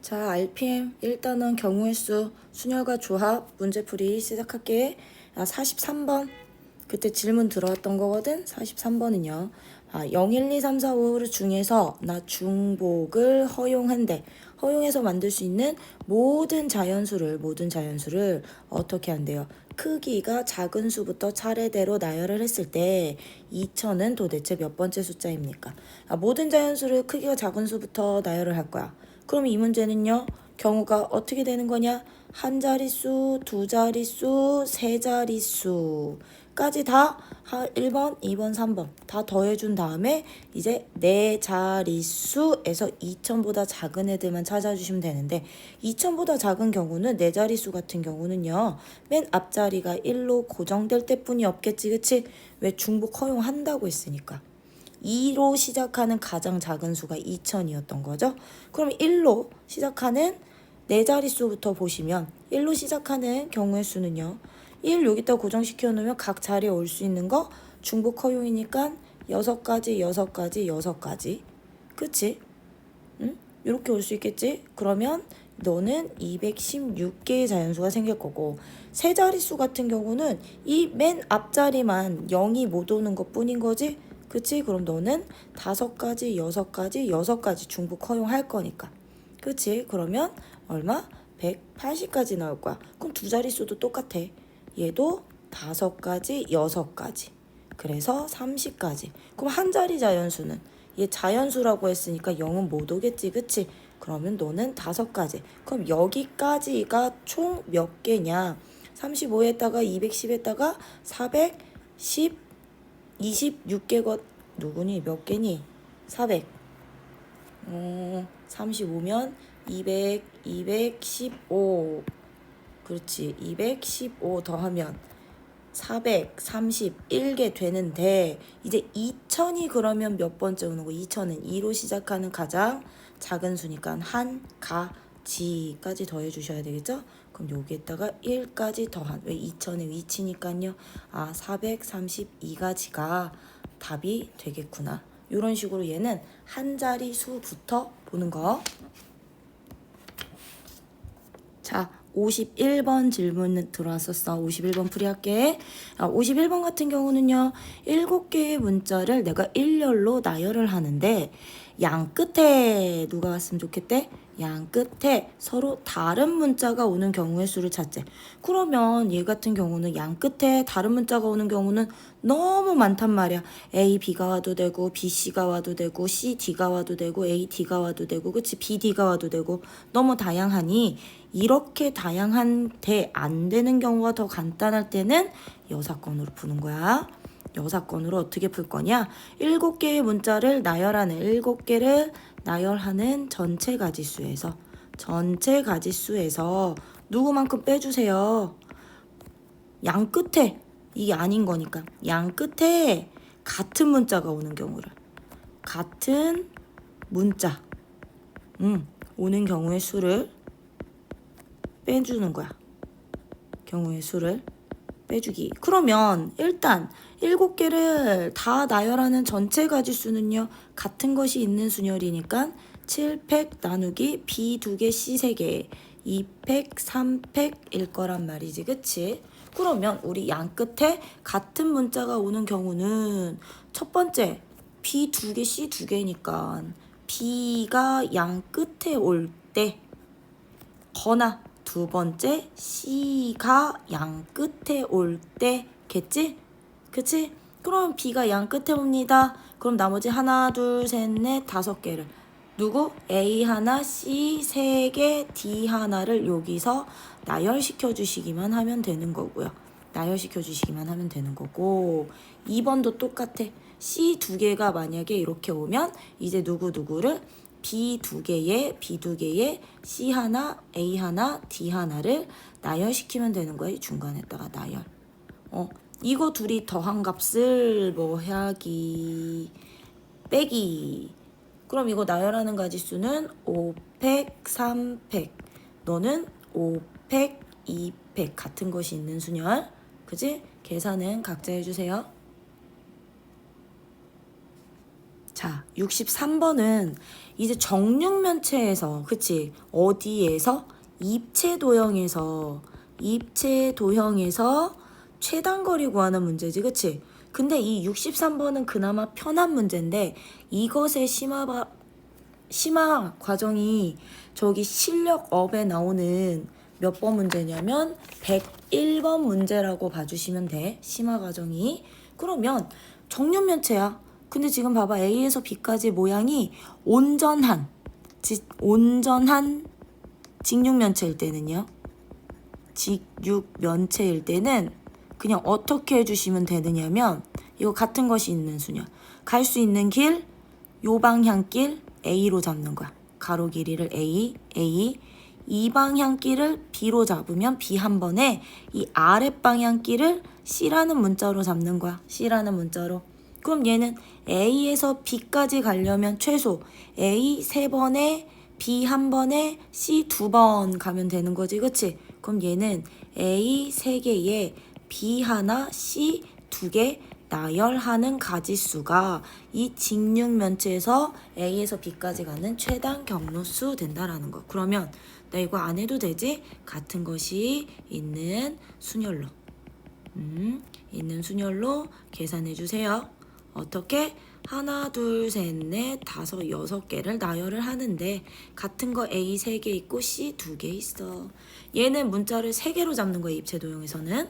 자, RPM 일단은 경우의 수, 순열과 조합, 문제풀이 시작할게. 43번. 그때 질문 들어왔던 거거든. 43번은요. 0, 1, 2, 3, 4, 5 중에서 나 중복을 허용한대. 허용해서 만들 수 있는 모든 자연수를 어떻게 한대요? 크기가 작은 수부터 차례대로 나열을 했을 때 2000은 도대체 몇 번째 숫자입니까? 모든 자연수를 크기가 작은 수부터 나열을 할 거야. 그럼 이 문제는요. 경우가 어떻게 되는 거냐? 한 자릿수, 두 자릿수, 세 자릿수까지 다 1번, 2번, 3번 다 더해준 다음에 이제 네 자릿수에서 2000보다 작은 애들만 찾아주시면 되는데 2000보다 작은 경우는 네 자릿수 같은 경우는요. 맨 앞자리가 1로 고정될 때뿐이 없겠지, 그치? 왜 중복 허용한다고 했으니까. 2로 시작하는 가장 작은 수가 2000이었던 거죠. 그럼 1로 시작하는 네 자릿수부터 보시면 1로 시작하는 경우의 수는요. 1 여기다 고정시켜 놓으면 각 자리에 올 수 있는 거 중복 허용이니까 6가지, 6가지, 6가지. 그치? 응? 이렇게 올 수 있겠지? 그러면 너는 216개의 자연수가 생길 거고 세 자릿수 같은 경우는 이 맨 앞자리만 0이 못 오는 것 뿐인 거지? 그치? 그럼 너는 5가지, 6가지, 6가지 중복 허용할 거니까. 그치? 그러면 얼마? 180까지 나올 거야. 그럼 두 자릿수도 똑같아. 얘도 5가지, 6가지. 그래서 30까지. 그럼 한 자리 자연수는 얘 자연수라고 했으니까 0은 못 오겠지, 그치? 그러면 너는 5가지. 그럼 여기까지가 총 몇 개냐? 35에다가 210에다가 410, 26개가 누구니? 몇 개니? 400. 35면 200, 215. 그렇지. 215 더하면 431개 되는데 이제 2000이 그러면 몇 번째 오는 거? 2000은 2로 시작하는 가장 작은 수니까 한, 가, 지까지 더해 주셔야 되겠죠? 그럼 여기에다가 1까지 더한 왜 2000의 위치니까요. 432가지가 답이 되겠구나. 이런 식으로 얘는 한 자리 수부터 보는 거. 자, 51번 질문 들어왔었어. 51번 풀이할게. 51번 같은 경우는요. 7개의 문자를 내가 일렬로 나열을 하는데 양 끝에 누가 왔으면 좋겠대? 양 끝에 서로 다른 문자가 오는 경우의 수를 찾재. 그러면 얘 같은 경우는 양 끝에 다른 문자가 오는 경우는 너무 많단 말이야. A, B가 와도 되고 B, C가 와도 되고 C, D가 와도 되고 A, D가 와도 되고 그치? B, D가 와도 되고 너무 다양하니 이렇게 다양한데 안 되는 경우가 더 간단할 때는 여사건으로 푸는 거야. 여사건으로 어떻게 풀 거냐? 7개의 문자를 나열하는 7개를 나열하는 전체 가지수에서 누구만큼 빼주세요. 양 끝에 이게 아닌 거니까 양 끝에 같은 문자가 오는 경우를 같은 문자 오는 경우의 수를 빼주는 거야. 경우의 수를 빼주기. 그러면 일단 7개를 다 나열하는 전체 가지수는요. 같은 것이 있는 순열이니까 7팩 나누기 B 2개 C 3개 2팩 3팩일 거란 말이지. 그치? 그러면 우리 양 끝에 같은 문자가 오는 경우는 첫 번째 B 2개 C 2개니까 B가 양 끝에 올 때 거나 두 번째 C가 양 끝에 올 때겠지? 그치? 그럼 B가 양 끝에 옵니다. 그럼 나머지 하나, 둘, 셋, 넷, 5개를 누구? A 하나, C 3개, D 하나를 여기서 나열시켜 주시기만 하면 되는 거고요. 나열시켜 주시기만 하면 되는 거고 2번도 똑같아. C 2개가 만약에 이렇게 오면 이제 누구를 B 2개에 C 하나, A 하나, D 하나를 나열시키면 되는 거야. 이 중간에다가 나열. 이거 둘이 더한 값을 뭐 하기 빼기. 그럼 이거 나열하는 가지수는 5팩, 3팩. 너는 5팩, 2팩 같은 것이 있는 순열. 그지? 계산은 각자 해주세요. 자, 63번은 이제 정육면체에서, 그치? 어디에서? 입체 도형에서 최단거리 구하는 문제지, 그치? 근데 이 63번은 그나마 편한 문제인데 이것의 심화 과정이 저기 실력업에 나오는 몇 번 문제냐면 101번 문제라고 봐주시면 돼. 심화 과정이. 그러면 정육면체야. 근데 지금 봐봐. A에서 B까지 모양이 온전한 직육면체일 때는요. 직육면체일 때는 그냥 어떻게 해주시면 되느냐면 이거 같은 것이 있는 수냐. 갈 수 있는 길, 요 방향길 A로 잡는 거야. 가로 길이를 A. 이 방향길을 B로 잡으면 B 한 번에 이 아랫방향길을 C라는 문자로 잡는 거야. C라는 문자로. 그럼 얘는 A에서 B까지 가려면 최소 A 3번에 B 한 번에 C 2번 가면 되는 거지. 그치? 그럼 얘는 A 3개에 B 하나, C 2개 나열하는 가지수가 이 직육면체에서 A에서 B까지 가는 최단 경로수 된다라는 거. 그러면 나 이거 안 해도 되지? 같은 것이 있는 순열로 계산해 주세요. 어떻게? 하나, 둘, 셋, 넷, 다섯, 6개를 나열을 하는데 같은 거 A 3개 있고 C 2개 있어. 얘는 문자를 3개로 잡는 거야. 입체 도형에서는.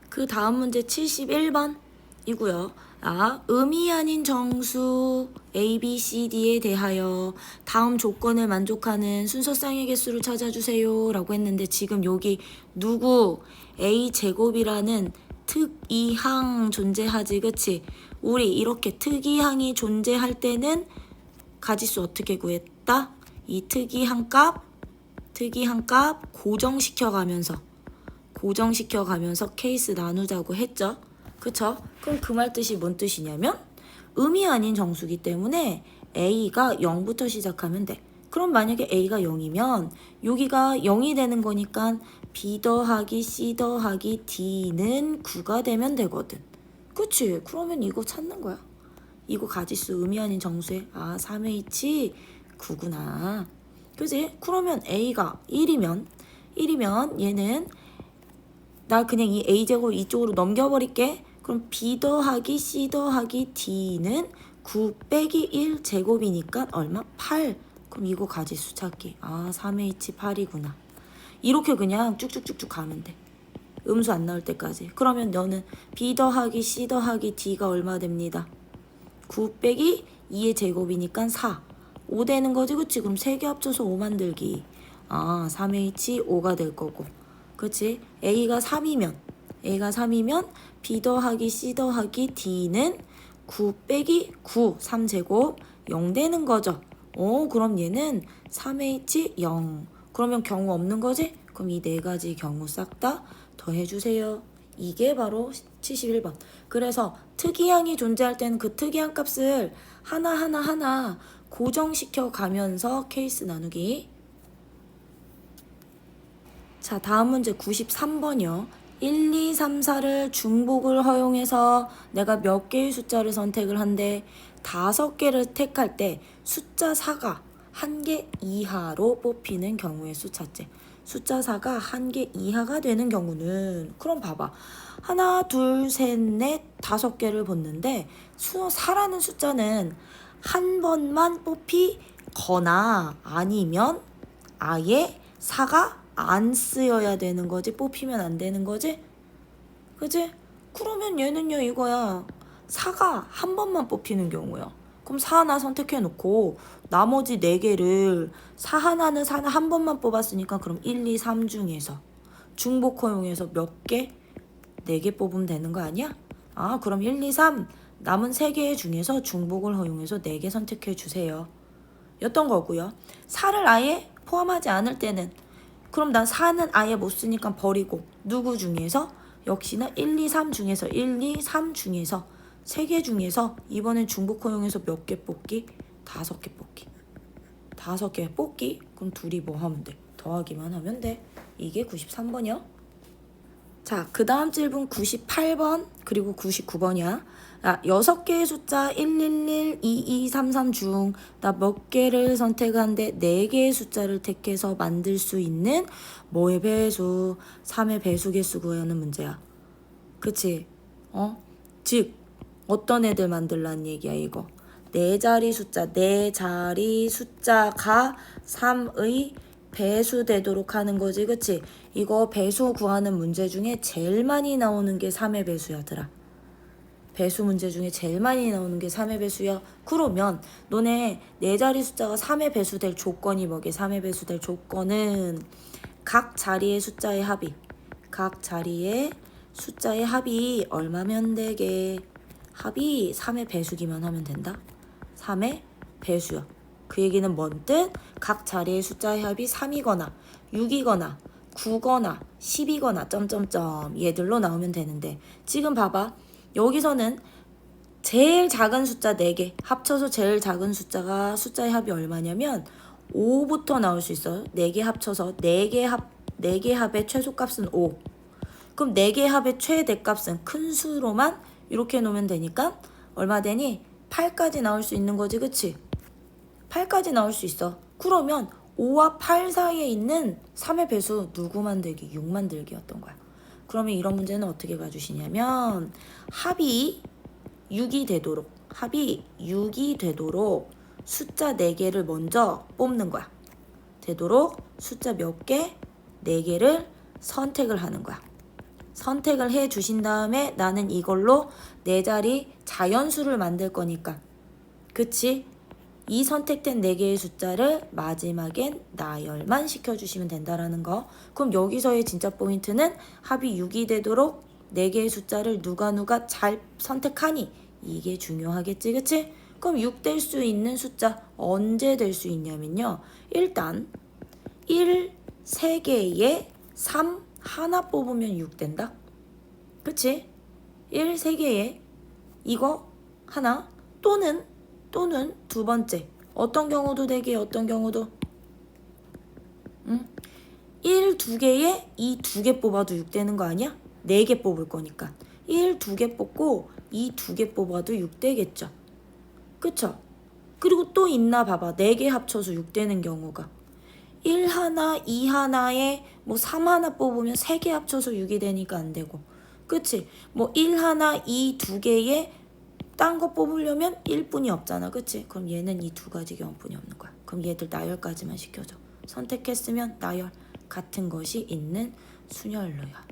그 다음 문제 71번 이고요. 음이 아닌 정수 A, B, C, D에 대하여 다음 조건을 만족하는 순서쌍의 개수를 찾아주세요 라고 했는데 지금 여기 누구 A제곱이라는 특이항 존재하지, 그치? 우리 이렇게 특이항이 존재할 때는 가지수 어떻게 구했다? 이 특이항 값 고정시켜 가면서 케이스 나누자고 했죠. 그쵸? 그럼 그 말 뜻이 뭔 뜻이냐면 음이 아닌 정수기 때문에 A가 0부터 시작하면 돼. 그럼 만약에 A가 0이면 여기가 0이 되는 거니까 B 더하기 C 더하기 D는 9가 되면 되거든. 그치? 그러면 이거 찾는 거야. 이거 가지수 음이 아닌 정수에 3H 9구나. 그치? 그러면 A가 1이면 얘는 나 그냥 이 A제곱 이쪽으로 넘겨버릴게. 그럼 B 더하기 C 더하기 D는 9 빼기 1 제곱이니까 얼마? 8. 그럼 이거 가지수 찾기. 3H8이구나. 이렇게 그냥 쭉쭉쭉쭉 가면 돼. 음수 안 나올 때까지. 그러면 너는 B 더하기 C 더하기 D가 얼마 됩니다. 9 빼기 2의 제곱이니까 4. 5 되는 거지, 그치? 그럼 3개 합쳐서 5 만들기. 3H5가 될 거고. 그치? A가 3이면 B 더하기 C 더하기 D는 9 빼기 9, 3제곱 0 되는 거죠. 그럼 얘는 3H0. 그러면 경우 없는 거지? 그럼 이 4가지 경우 싹 다 더해주세요. 이게 바로 71번. 그래서 특이항이 존재할 때는 그 특이항 값을 하나 고정시켜 가면서 케이스 나누기. 자, 다음 문제 93번이요. 1, 2, 3, 4를 중복을 허용해서 내가 몇 개의 숫자를 선택을 한데 5개를 택할 때 숫자 4가 1개 이하로 뽑히는 경우의 수 찾지. 숫자 4가 1개 이하가 되는 경우는 그럼 봐봐. 하나, 둘, 셋, 넷, 5개를 봤는데 4라는 숫자는 한 번만 뽑히거나 아니면 아예 4가 안 쓰여야 되는 거지. 뽑히면 안 되는 거지. 그치? 그러면 얘는요 이거야. 4가 한 번만 뽑히는 경우야. 그럼 4 하나 선택해 놓고 나머지 4개를 4 하나는 4 한 번만 뽑았으니까 그럼 1, 2, 3 중에서 중복 허용해서 몇 개? 4개 뽑으면 되는 거 아니야? 그럼 1, 2, 3 남은 3개 중에서 중복을 허용해서 4개 선택해 주세요. 였던 거고요. 4를 아예 포함하지 않을 때는 그럼 난 4는 아예 못 쓰니까 버리고 누구 중에서? 역시나 1, 2, 3 중에서 1, 2, 3 중에서 3개 중에서 이번엔 중복 허용해서 몇 개 뽑기? 5개 뽑기. 5개 뽑기? 그럼 둘이 뭐 하면 돼? 더하기만 하면 돼. 이게 93번이요. 자, 그 다음 질문 98번 그리고 99번이야. 아, 6개의 숫자 111, 2233 중 나 몇 개를 선택하는데 4개의 숫자를 택해서 만들 수 있는 뭐의 배수? 3의 배수 개수 구하는 문제야. 그치? 즉 어떤 애들 만들라는 얘기야 이거. 4자리 숫자가 3의 배수 되도록 하는 거지. 그치? 이거 배수 구하는 문제 중에 제일 많이 나오는 게 3의 배수야들아. 배수 문제 중에 제일 많이 나오는 게 3의 배수야. 그러면 너네 4자리 숫자가 3의 배수 될 조건이 뭐게? 3의 배수 될 조건은 각 자리의 숫자의 합이 얼마면 되게? 합이 3의 배수기만 하면 된다. 3의 배수야. 그 얘기는 뭔 뜻? 각 자리의 숫자의 합이 3이거나 6이거나 9거나 10이거나 점점점 얘들로 나오면 되는데 지금 봐봐. 여기서는 제일 작은 숫자 4개 합쳐서 제일 작은 숫자가 숫자의 합이 얼마냐면 5부터 나올 수 있어요. 4개 합쳐서 4개 합의 최소값은 5. 그럼 4개 합의 최대값은 큰 수로만 이렇게 놓으면 되니까 얼마 되니? 8까지 나올 수 있는 거지. 그치? 8까지 나올 수 있어. 그러면 5와 8 사이에 있는 3의 배수 누구 만들기? 6 만들기였던 거야. 그러면 이런 문제는 어떻게 가주시냐면 합이 6이 되도록 숫자 4개를 먼저 뽑는 거야. 되도록 숫자 몇 개? 4개를 선택을 하는 거야. 선택을 해 주신 다음에 나는 이걸로 4자리 자연수를 만들 거니까. 그치? 이 선택된 4개의 숫자를 마지막엔 나열만 시켜주시면 된다라는 거. 그럼 여기서의 진짜 포인트는 합이 6이 되도록 4개의 숫자를 누가 잘 선택하니? 이게 중요하겠지. 그치? 그럼 6 될 수 있는 숫자 언제 될 수 있냐면요. 일단 1 3개에 3 하나 뽑으면 6 된다. 그치? 1 3개에 이거 하나 또는 두 번째 어떤 경우도 되게 어떤 경우도 1 2개에 이 2개 뽑아도 6 되는 거 아니야? 4개 뽑을 거니까 1 2개 뽑고 이 2개 뽑아도 6 되겠죠. 그쵸? 그리고 또 있나 봐봐. 4개 합쳐서 6 되는 경우가 1 하나 2 하나에 뭐 3 하나 뽑으면 3개 합쳐서 6이 되니까 안 되고 그치? 뭐 1 하나 2 2개에 딴 거 뽑으려면 1뿐이 없잖아. 그치? 그럼 얘는 이 2가지 경우뿐이 없는 거야. 그럼 얘들 나열까지만 시켜줘. 선택했으면 나열. 같은 것이 있는 순열로야.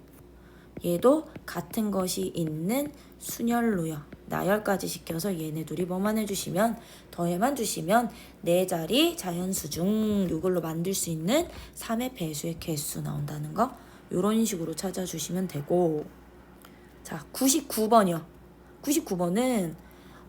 얘도 같은 것이 있는 순열로야. 나열까지 시켜서 얘네 둘이 뭐만 해주시면 더해만 주시면 4자리 자연수 중 이걸로 만들 수 있는 3의 배수의 개수 나온다는 거. 이런 식으로 찾아주시면 되고. 자, 99번이요. 99번은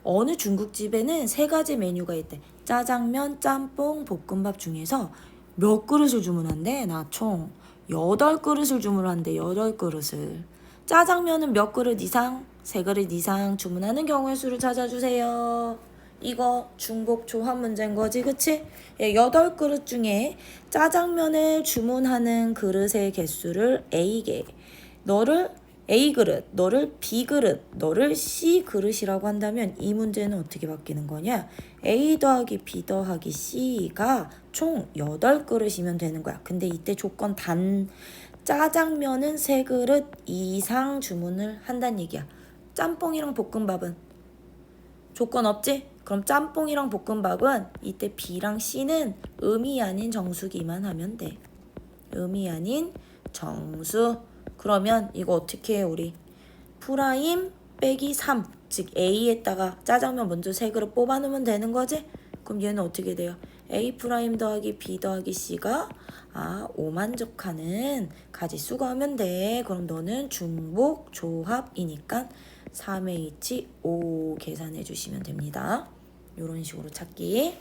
어느 중국집에는 3가지 메뉴가 있대. 짜장면, 짬뽕, 볶음밥 중에서 몇 그릇을 주문한대? 나 총 8그릇을 주문한대. 8그릇을. 짜장면은 몇 그릇 이상? 3그릇 이상 주문하는 경우의 수를 찾아주세요. 이거 중복 조합 문제인 거지. 그치? 8그릇 중에 짜장면을 주문하는 그릇의 개수를 A개. 너를 A 그릇, 너를 B 그릇, 너를 C 그릇이라고 한다면 이 문제는 어떻게 바뀌는 거냐? A 더하기 B 더하기 C가 총 8그릇이면 되는 거야. 근데 이때 조건 단 짜장면은 3그릇 이상 주문을 한다는 얘기야. 짬뽕이랑 볶음밥은 조건 없지? 그럼 짬뽕이랑 볶음밥은 이때 B랑 C는 음이 아닌 정수기만 하면 돼. 음이 아닌 정수. 그러면 이거 어떻게 해 우리? 프라임 빼기 3. 즉 A에다가 짜장면 먼저 3그릇 뽑아놓으면 되는 거지? 그럼 얘는 어떻게 돼요? A 프라임 더하기 B 더하기 C가 5만족하는 가지수가 하면 돼. 그럼 너는 중복 조합이니까 3H 5 계산해 주시면 됩니다. 이런 식으로 찾기.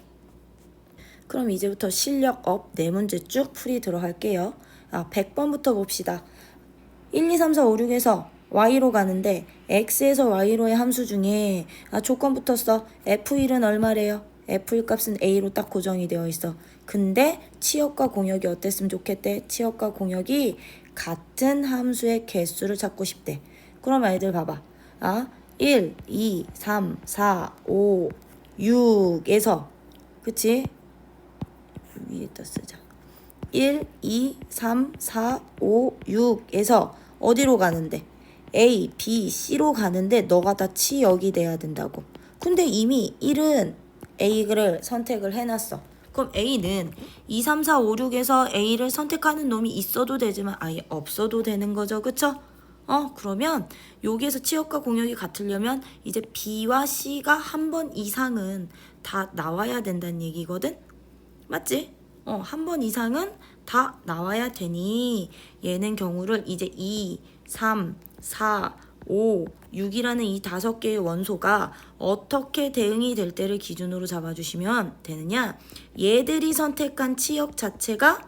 그럼 이제부터 실력 업 4문제 쭉 풀이 들어갈게요. 100번부터 봅시다. 1, 2, 3, 4, 5, 6에서 y로 가는데 x에서 y로의 함수 중에 조건 붙었어. f1은 얼마래요? f1 값은 a로 딱 고정이 되어 있어. 근데 치역과 공역이 어땠으면 좋겠대? 치역과 공역이 같은 함수의 개수를 찾고 싶대. 그럼 아이들 봐봐. 1, 2, 3, 4, 5, 6에서 그치? 위에다 쓰자. 1, 2, 3, 4, 5, 6에서 어디로 가는데? A, B, C로 가는데 너가 다 치역이 돼야 된다고. 근데 이미 1은 A를 선택을 해놨어. 그럼 A는 2, 3, 4, 5, 6에서 A를 선택하는 놈이 있어도 되지만 아예 없어도 되는 거죠. 그쵸? 그러면 여기에서 치역과 공역이 같으려면 이제 B와 C가 한 번 이상은 다 나와야 된다는 얘기거든? 맞지? 한 번 이상은 다 나와야 되니 얘는 경우를 이제 2, 3, 4, 5, 6이라는 이 5개의 원소가 어떻게 대응이 될 때를 기준으로 잡아주시면 되느냐? 얘들이 선택한 치역 자체가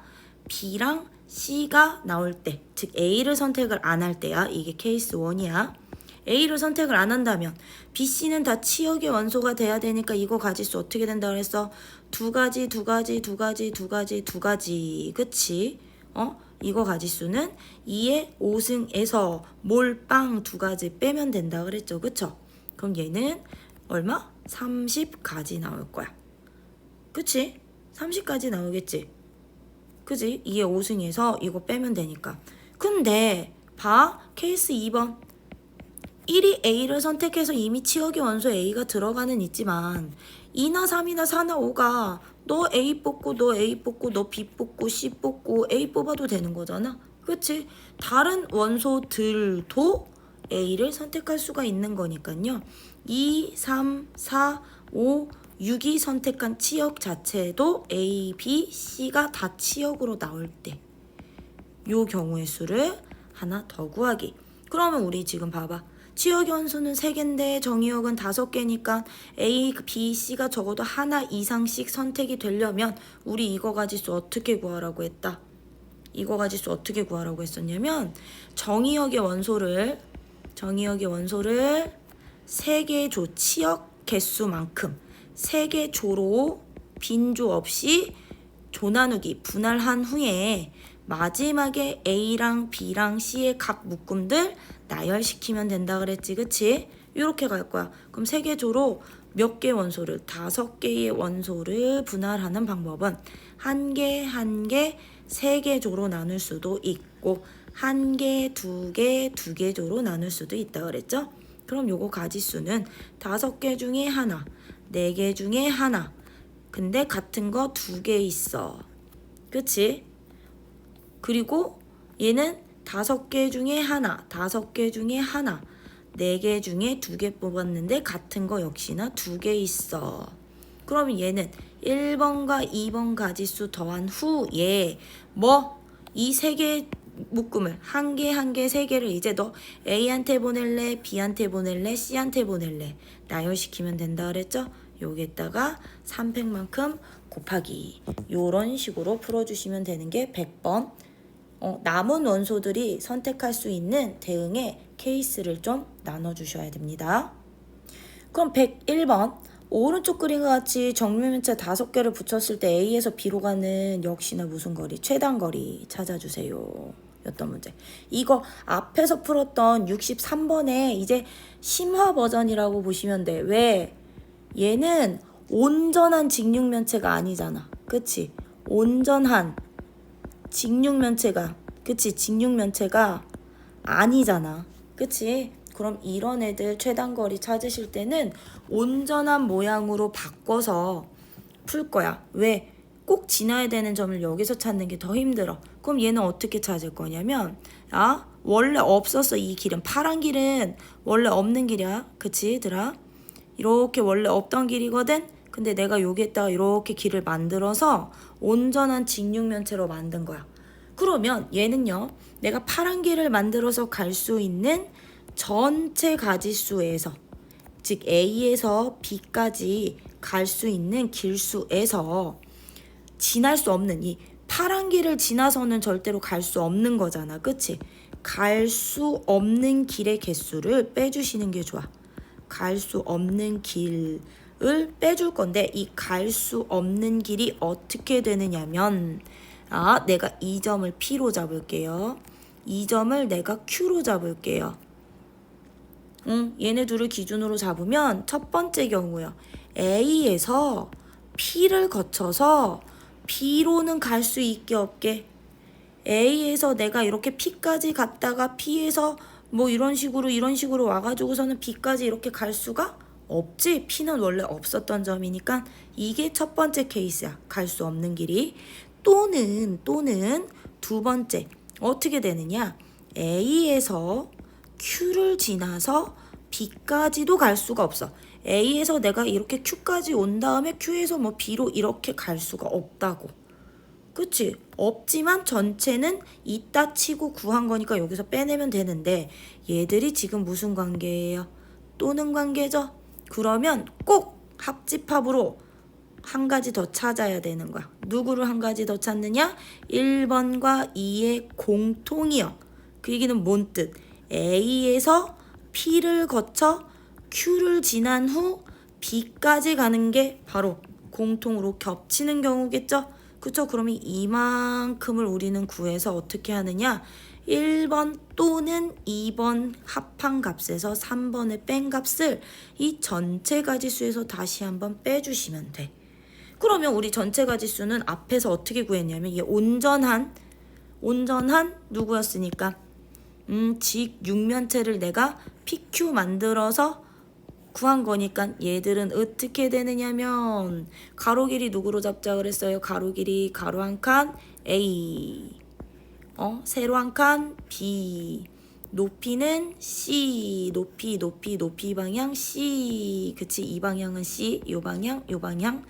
B랑 C가 나올 때, 즉 A를 선택을 안 할 때야. 이게 케이스 1이야. A를 선택을 안 한다면 B, C는 다 치역의 원소가 돼야 되니까 이거 가지수 어떻게 된다 그랬어? 두 가지. 그치? 이거 가지수는 2의 5승에서 몰빵 2가지 빼면 된다 그랬죠. 그쵸? 그럼 얘는 얼마? 30까지 나올 거야. 그치? 30까지 나오겠지? 그지? 2의 5승에서 이거 빼면 되니까. 근데 봐. 케이스 2번. 1이 A를 선택해서 이미 치역의 원소 A가 들어가는 있지만 2나 3이나 4나 5가 너 A 뽑고 너 A 뽑고 너 B 뽑고 C 뽑고 A 뽑아도 되는 거잖아. 그치? 다른 원소들도 A를 선택할 수가 있는 거니까요. 2, 3, 4, 5, 6이 선택한 치역 자체도 A, B, C가 다 치역으로 나올 때 요 경우의 수를 하나 더 구하기. 그러면 우리 지금 봐봐. 치역의 원소는 3개인데 정의역은 5개니까 A, B, C가 적어도 하나 이상씩 선택이 되려면 우리 이거 가지수 어떻게 구하라고 했다? 이거 가지수 어떻게 구하라고 했었냐면 정의역의 원소를 3개 조 치역 개수만큼 3개 조로 빈조 없이 조 나누기 분할한 후에 마지막에 A랑 B랑 C의 각 묶음들 나열시키면 된다 그랬지. 그치? 이렇게 갈 거야. 그럼 3개 조로 몇 개 원소를? 5개의 원소를 분할하는 방법은 1개, 3개 조로 나눌 수도 있고 1개, 2개, 2개 조로 나눌 수도 있다 그랬죠? 그럼 요거 가지수는 5개 중에 하나, 4개 중에 하나. 근데 같은 거 2개 있어. 그치? 그리고 얘는 5개 중에 하나, 5개 중에 하나, 4개 중에 2개 뽑았는데 같은 거 역시나 2개 있어. 그러면 얘는 1번과 2번 가지수 더한 후에 이 3개 묶음을 한 개, 3개를 이제 너 A한테 보낼래, B한테 보낼래, C한테 보낼래 나열시키면 된다 그랬죠? 여기에다가 3팩만큼 곱하기 요런 식으로 풀어주시면 되는 게 100번. 남은 원소들이 선택할 수 있는 대응의 케이스를 좀 나눠주셔야 됩니다. 그럼 101번 오른쪽 그림과 같이 정면면체 5개를 붙였을 때 A에서 B로 가는 역시나 무슨 거리? 최단 거리 찾아주세요. 였던 문제. 이거 앞에서 풀었던 63번에 이제 심화 버전이라고 보시면 돼. 왜? 얘는 온전한 직육면체가 아니잖아. 그치? 온전한 직육면체가 직육면체가 아니잖아. 그치? 그럼 이런 애들 최단거리 찾으실 때는 온전한 모양으로 바꿔서 풀 거야. 왜? 꼭 지나야 되는 점을 여기서 찾는 게 더 힘들어. 그럼 얘는 어떻게 찾을 거냐면 원래 없었어. 이 길은 파란 길은 원래 없는 길이야. 그치 얘들아? 이렇게 원래 없던 길이거든? 근데 내가 여기에다가 이렇게 길을 만들어서 온전한 직육면체로 만든 거야. 그러면 얘는요. 내가 파란 길을 만들어서 갈 수 있는 전체 가지수에서 즉 A에서 B까지 갈 수 있는 길수에서 지날 수 없는 이 파란 길을 지나서는 절대로 갈 수 없는 거잖아. 그치? 갈 수 없는 길의 개수를 빼주시는 게 좋아. 갈 수 없는 길을 빼줄 건데 이 갈 수 없는 길이 어떻게 되느냐면 내가 이 점을 P로 잡을게요. 이 점을 내가 Q로 잡을게요. 얘네 둘을 기준으로 잡으면 첫 번째 경우요. A에서 P를 거쳐서 B로는 갈 수 있게 없게. A에서 내가 이렇게 P까지 갔다가 P에서 뭐 이런 식으로 와가지고서는 B까지 이렇게 갈 수가 없지. P는 원래 없었던 점이니까 이게 첫 번째 케이스야. 갈 수 없는 길이. 또는 두 번째 어떻게 되느냐. A에서 Q를 지나서 B까지도 갈 수가 없어. A에서 내가 이렇게 Q까지 온 다음에 Q에서 뭐 B로 이렇게 갈 수가 없다고. 그치? 없지만 전체는 있다 치고 구한 거니까 여기서 빼내면 되는데 얘들이 지금 무슨 관계예요? 또는 관계죠? 그러면 꼭 합집합으로 한 가지 더 찾아야 되는 거야. 누구를 한 가지 더 찾느냐? 1번과 2의 공통이요. 그 얘기는 뭔 뜻? A에서 P를 거쳐 Q를 지난 후 B까지 가는 게 바로 공통으로 겹치는 경우겠죠? 그쵸? 그러면 이만큼을 우리는 구해서 어떻게 하느냐? 1번 또는 2번 합한 값에서 3번의 뺀 값을 이 전체 가지수에서 다시 한번 빼주시면 돼. 그러면 우리 전체 가지수는 앞에서 어떻게 구했냐면 얘 온전한 누구였으니까 직 육면체를 내가 PQ 만들어서 구한 거니까 얘들은 어떻게 되느냐면 가로 길이 누구로 잡자 그랬어요? 가로 길이 가로 한 칸 A 세로 한 칸 B 높이는 C 높이 방향 C 그치 이 방향은 C 요 방향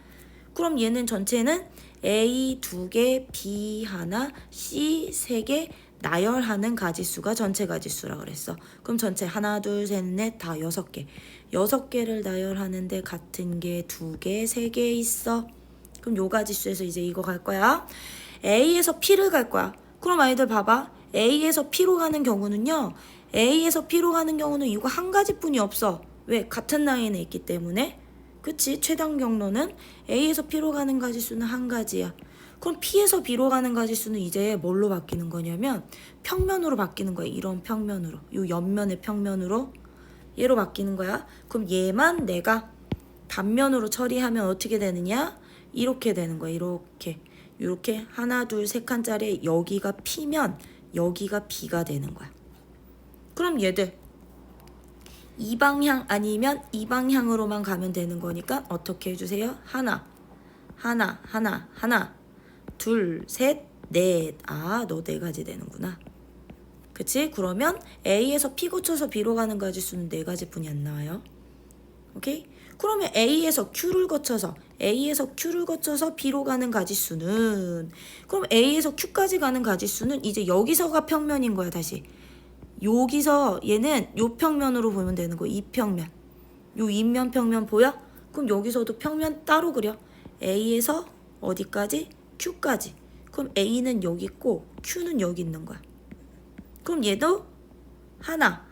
그럼 얘는 전체는 A 2개 B 하나 C 3개 나열하는 가지수가 전체 가지수라 그랬어. 그럼 전체 하나 둘 셋 넷 다 6개 6개를 나열하는데 같은 게 2개 3개 있어. 그럼 요 가지수에서 이제 이거 갈 거야. A에서 P를 갈 거야. 그럼 아이들 봐봐. A에서 P로 가는 경우는요. A에서 P로 가는 경우는 이거 한 가지뿐이 없어. 왜? 같은 라인에 있기 때문에. 그치? 최단 경로는 A에서 P로 가는 가지수는 한 가지야. 그럼 P에서 B로 가는 가지수는 이제 뭘로 바뀌는 거냐면 평면으로 바뀌는 거야. 이런 평면으로. 요 옆면의 평면으로. 얘로 바뀌는 거야. 그럼 얘만 내가 단면으로 처리하면 어떻게 되느냐? 이렇게 되는 거야. 이렇게 하나 둘 세 칸짜리 여기가 P면 여기가 B가 되는 거야. 그럼 얘들 이 방향 아니면 이 방향으로만 가면 되는 거니까 어떻게 해주세요? 하나 둘, 셋, 넷. 너 4가지 되는구나. 그치? 그러면 A에서 P 거쳐서 B로 가는 가지수는 4가지뿐이 안 나와요. 오케이? 그러면 A에서 Q를 거쳐서 B로 가는 가지수는 그럼 A에서 Q까지 가는 가지수는 이제 여기서가 평면인 거야. 다시 여기서 얘는 요 평면으로 보면 되는 거야. 이 평면 요 인면 평면 보여? 그럼 여기서도 평면 따로 그려. A에서 어디까지? Q까지. 그럼 A는 여기 있고 Q는 여기 있는 거야. 그럼 얘도 하나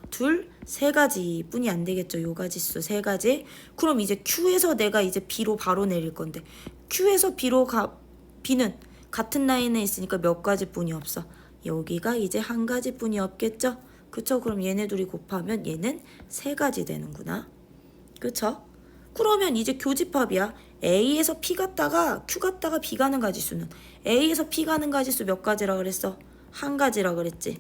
둘 3가지 뿐이 안 되겠죠. 요 가지수 3가지. 그럼 이제 Q에서 내가 이제 B로 바로 내릴 건데 Q에서 B는 같은 라인에 있으니까 몇 가지뿐이 없어. 여기가 이제 한 가지뿐이 없겠죠. 그쵸? 그럼 얘네 둘이 곱하면 얘는 3가지 되는구나. 그쵸? 그러면 이제 교집합이야. A에서 P 갔다가 Q 갔다가 B 가는 가지수는 A에서 P 가는 가지수 몇 가지라 그랬어? 한 가지라 그랬지.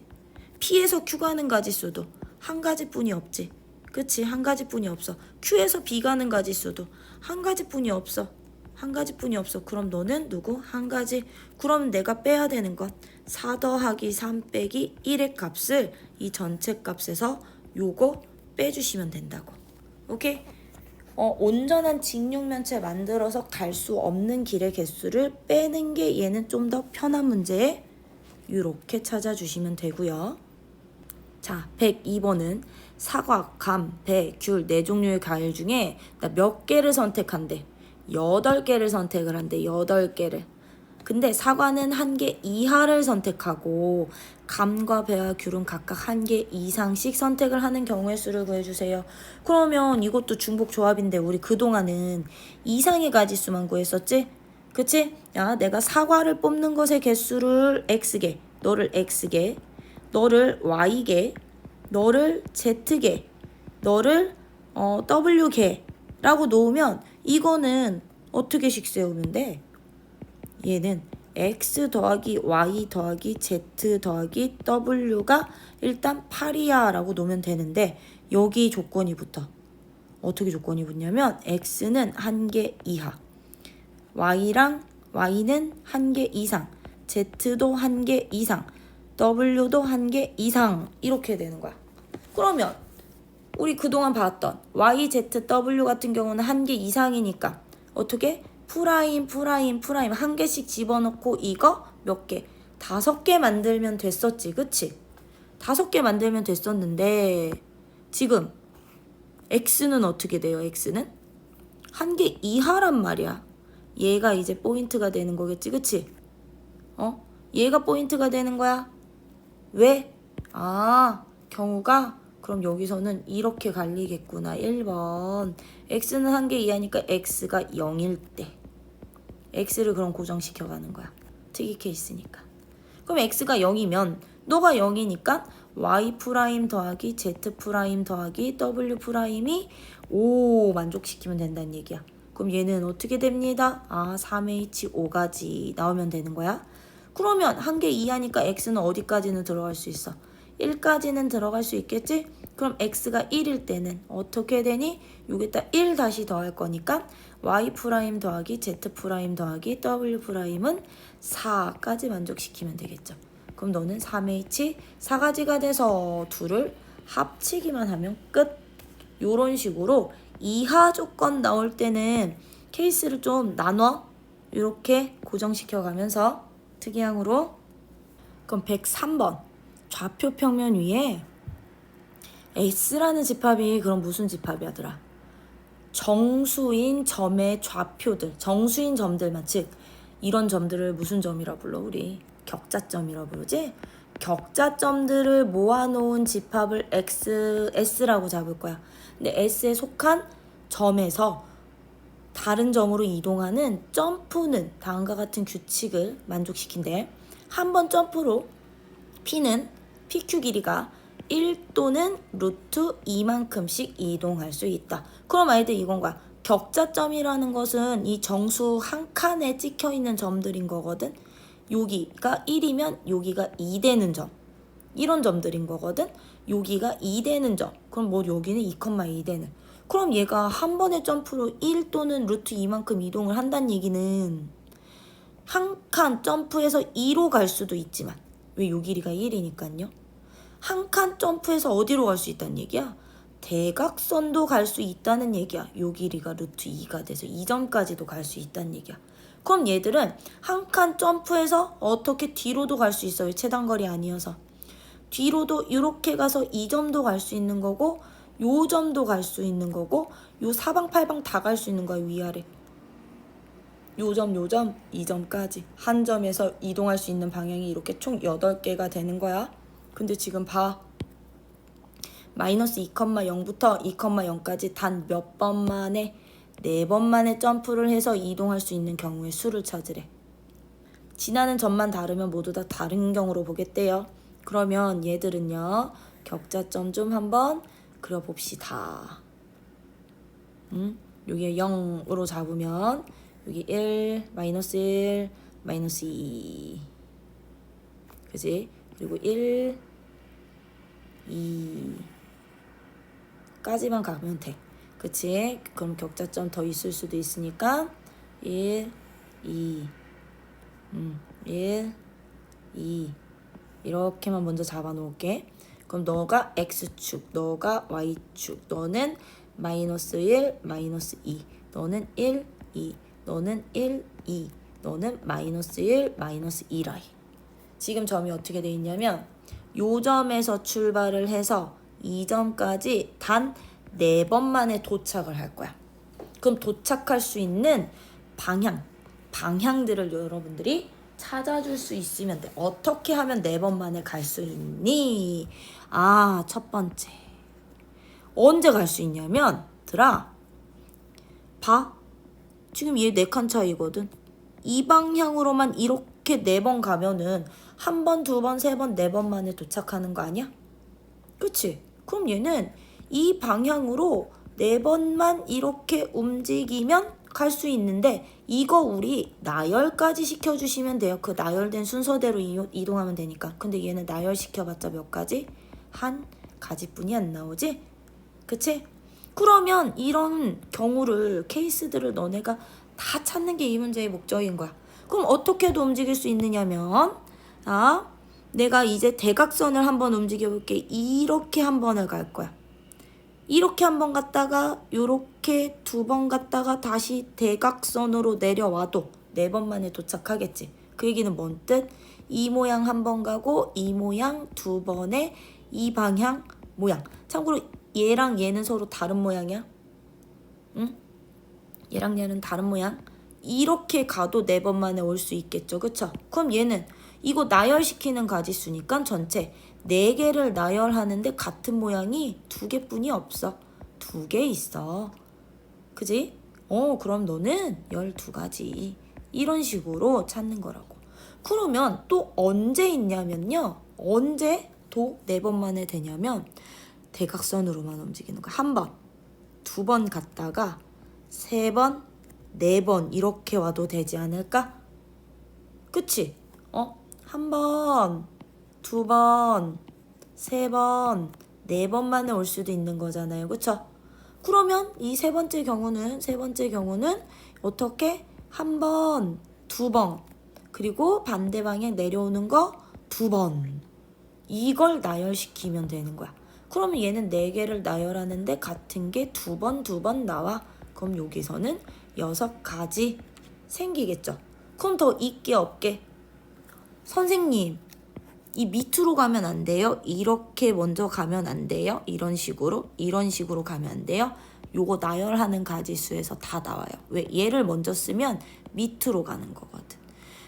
P에서 Q 가는 가지수도 한 가지뿐이 없지. 그치? 한 가지뿐이 없어. Q에서 B 가는 가지수도 한 가지뿐이 없어. 그럼 너는 누구? 한 가지. 그럼 내가 빼야 되는 건 4 더하기 3 빼기 1의 값을 이 전체 값에서 요거 빼주시면 된다고. 오케이? 온전한 직육면체 만들어서 갈 수 없는 길의 개수를 빼는 게 얘는 좀 더 편한 문제에 이렇게 찾아주시면 되고요. 자, 102번은 사과, 감, 배, 귤 4종류의 과일 중에 나 몇 개를 선택한대? 8개를 선택을 한대. 8개를. 근데 사과는 1개 이하를 선택하고 감과 배와 귤은 각각 1개 이상씩 선택을 하는 경우의 수를 구해주세요. 그러면 이것도 중복 조합인데 우리 그동안은 이상의 가지수만 구했었지? 그치? 야, 내가 사과를 뽑는 것의 개수를 X개, 너를 x계, 너를 y계, 너를 z계, 너를 w계 라고 놓으면 이거는 어떻게식 세우면 돼? 얘는 x 더하기 y 더하기 z 더하기 w가 일단 8이야 라고 놓으면 되는데 여기 조건이 붙어. 어떻게 조건이 붙냐면 x는 1개 이하, y는 1개 이상, z도 1개 이상, w도 1개 이상 이렇게 되는 거야. 그러면 우리 그동안 봤던 y, z, w 같은 경우는 1개 이상이니까 어떻게? 프라임 한 개씩 집어넣고 이거 몇 개? 5개 만들면 됐었지, 그치? 5개 만들면 됐었는데 지금 x는 어떻게 돼요? x는 1개 이하란 말이야. 얘가 이제 포인트가 되는 거겠지, 그치? 얘가 포인트가 되는 거야. 왜? 경우가 그럼 여기서는 이렇게 갈리겠구나. 1번 x는 1개 이하니까 x가 0일 때 x를 그럼 고정시켜 가는 거야. 특이 케이스니까. 그럼 x가 0이면 너가 0이니까 y 프라임 더하기 z 프라임 더하기 w 프라임이 5 만족시키면 된다는 얘기야. 그럼 얘는 어떻게 됩니다? 3h5가지 나오면 되는 거야. 그러면 1개 이하니까 x는 어디까지는 들어갈 수 있어? 1까지는 들어갈 수 있겠지? 그럼 x가 1일 때는 어떻게 되니? 여기다 1 다시 더할 거니까 y 프라임 더하기 z 프라임 더하기 w 프라임은 4까지 만족시키면 되겠죠. 그럼 너는 3h 4가지가 돼서 둘을 합치기만 하면 끝. 요런 식으로 이하 조건 나올 때는 케이스를 좀 나눠 이렇게 고정시켜 가면서 특이항으로. 그럼 103번 좌표 평면 위에 S라는 집합이 그럼 무슨 집합이더라? 정수인 점의 좌표들, 정수인 점들만, 즉 이런 점들을 무슨 점이라 불러? 우리 격자점이라 부르지? 격자점들을 모아놓은 집합을 S라고 잡을 거야. 근데 S에 속한 점에서 다른 점으로 이동하는 점프는 다음과 같은 규칙을 만족시킨대. 한 번 점프로 P는 PQ 길이가 1 또는 루트 2만큼씩 이동할 수 있다. 그럼 아이들 이건 거야. 격자점이라는 것은 이 정수 한 칸에 찍혀있는 점들인 거거든. 여기가 1이면 여기가 2 되는 점. 이런 점들인 거거든. 여기가 2 되는 점. 그럼 뭐 여기는 2,2 되는. 그럼 얘가 한 번의 점프로 1 또는 루트 2만큼 이동을 한다는 얘기는 한 칸 점프해서 2로 갈 수도 있지만 왜 요 길이가 1이니까요. 한 칸 점프해서 어디로 갈 수 있다는 얘기야? 대각선도 갈 수 있다는 얘기야. 요 길이가 루트 2가 돼서 이 점까지도 갈 수 있다는 얘기야. 그럼 얘들은 한 칸 점프해서 어떻게 뒤로도 갈 수 있어요. 최단거리 아니어서. 뒤로도 이렇게 가서 이 점도 갈 수 있는 거고 요 점도 갈 수 있는 거고 요 사방팔방 다 갈 수 있는 거야. 위아래. 요 점, 이 점까지 한 점에서 이동할 수 있는 방향이 이렇게 총 8개가 되는 거야. 근데 지금 봐. 마이너스 2,0부터 2,0까지 단 몇 번 만에 4번 만에 점프를 해서 이동할 수 있는 경우의 수를 찾으래. 지나는 점만 다르면 모두 다 다른 경우로 보겠대요. 그러면 얘들은요. 격자점 좀 한번 그려봅시다. 여기에 0으로 잡으면 여기 1, 마이너스 1, 마이너스 2. 그지? 그리고 1, 2 까지만 가면 돼. 그치? 그럼 격자점 더 있을 수도 있으니까 1, 2 1, 2 이렇게만 먼저 잡아 놓을게. 그럼 너가 X축, 너가 Y축, 너는 마이너스 1, 마이너스 2, 너는 1, 2, 너는 1, 2, 너는 마이너스 1, 마이너스 2라이. 지금 점이 어떻게 돼 있냐면 요 점에서 출발을 해서 이 점까지 단 4번 만에 도착을 할 거야. 그럼 도착할 수 있는 방향들을 여러분들이 찾아줄 수 있으면 돼. 어떻게 하면 4번 만에 갈 수 있니? 첫 번째. 언제 갈 수 있냐면 들아 봐. 지금 얘 4칸 차이거든. 이 방향으로만 이렇게 이렇게 4번 가면은 한 번, 두 번, 세 번, 4번 만에 도착하는 거 아니야? 그치? 그럼 얘는 이 방향으로 4번만 이렇게 움직이면 갈 수 있는데 이거 우리 나열까지 시켜주시면 돼요. 그 나열된 순서대로 이동하면 되니까. 근데 얘는 나열 시켜봤자 몇 가지? 한 가지뿐이 안 나오지? 그치? 그러면 이런 경우를 케이스들을 너네가 다 찾는 게 이 문제의 목적인 거야. 그럼 어떻게도 움직일 수 있느냐면 내가 이제 대각선을 한번 움직여 볼게. 이렇게 한 번을 갈 거야. 이렇게 한 번 갔다가 요렇게 2번 갔다가 다시 대각선으로 내려와도 4번 만에 도착하겠지. 그 얘기는 뭔 뜻? 이 모양 한 번 가고 이 모양 2번에 이 방향 모양. 참고로 얘랑 얘는 서로 다른 모양이야. 응? 얘랑 얘는 다른 모양. 이렇게 가도 4번 만에 올 수 있겠죠. 그쵸? 그럼 얘는 이거 나열시키는 가지수니까 전체 4개를 나열하는데 같은 모양이 2개뿐이 없어. 2개 있어. 그지? 그럼 너는 12가지. 이런 식으로 찾는 거라고. 그러면 또 언제 있냐면요. 언제 도 4번 만에 되냐면 대각선으로만 움직이는 거야. 한 번, 2번 갔다가 3번, 4번 이렇게 와도 되지 않을까? 그치? 한 번, 2번, 3번, 4번 만에 올 수도 있는 거잖아요. 그쵸? 그러면 이 세 번째 경우는 어떻게? 한 번, 2번, 그리고 반대 방향 내려오는 거 2번. 이걸 나열시키면 되는 거야. 그러면 얘는 4개를 나열하는데 같은 게 2번 나와. 그럼 여기서는 6가지 생기겠죠. 그럼 더 있게 없게? 선생님, 이 밑으로 가면 안 돼요? 이렇게 먼저 가면 안 돼요? 이런 식으로 가면 안 돼요? 요거 나열하는 가지수에서 다 나와요. 왜? 얘를 먼저 쓰면 밑으로 가는 거거든.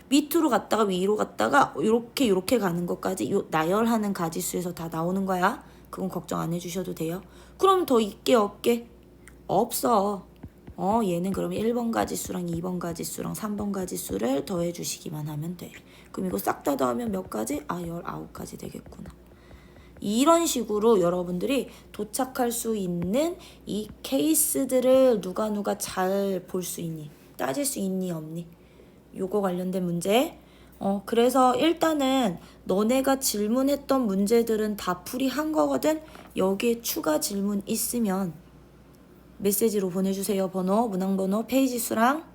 밑으로 갔다가 위로 갔다가 요렇게 가는 것까지 요 나열하는 가지수에서 다 나오는 거야. 그건 걱정 안 해주셔도 돼요. 그럼 더 있게 없게? 없어. 얘는 그럼 1번 가지수랑 2번 가지수랑 3번 가지수를 더해 주시기만 하면 돼. 그럼 이거 싹 다 더하면 몇 가지? 19가지 되겠구나. 이런 식으로 여러분들이 도착할 수 있는 이 케이스들을 누가 잘 볼 수 있니? 따질 수 있니 없니? 요거 관련된 문제. 그래서 일단은 너네가 질문했던 문제들은 다 풀이한 거거든. 여기에 추가 질문 있으면 메시지로 보내주세요. 번호, 문항번호, 페이지 수랑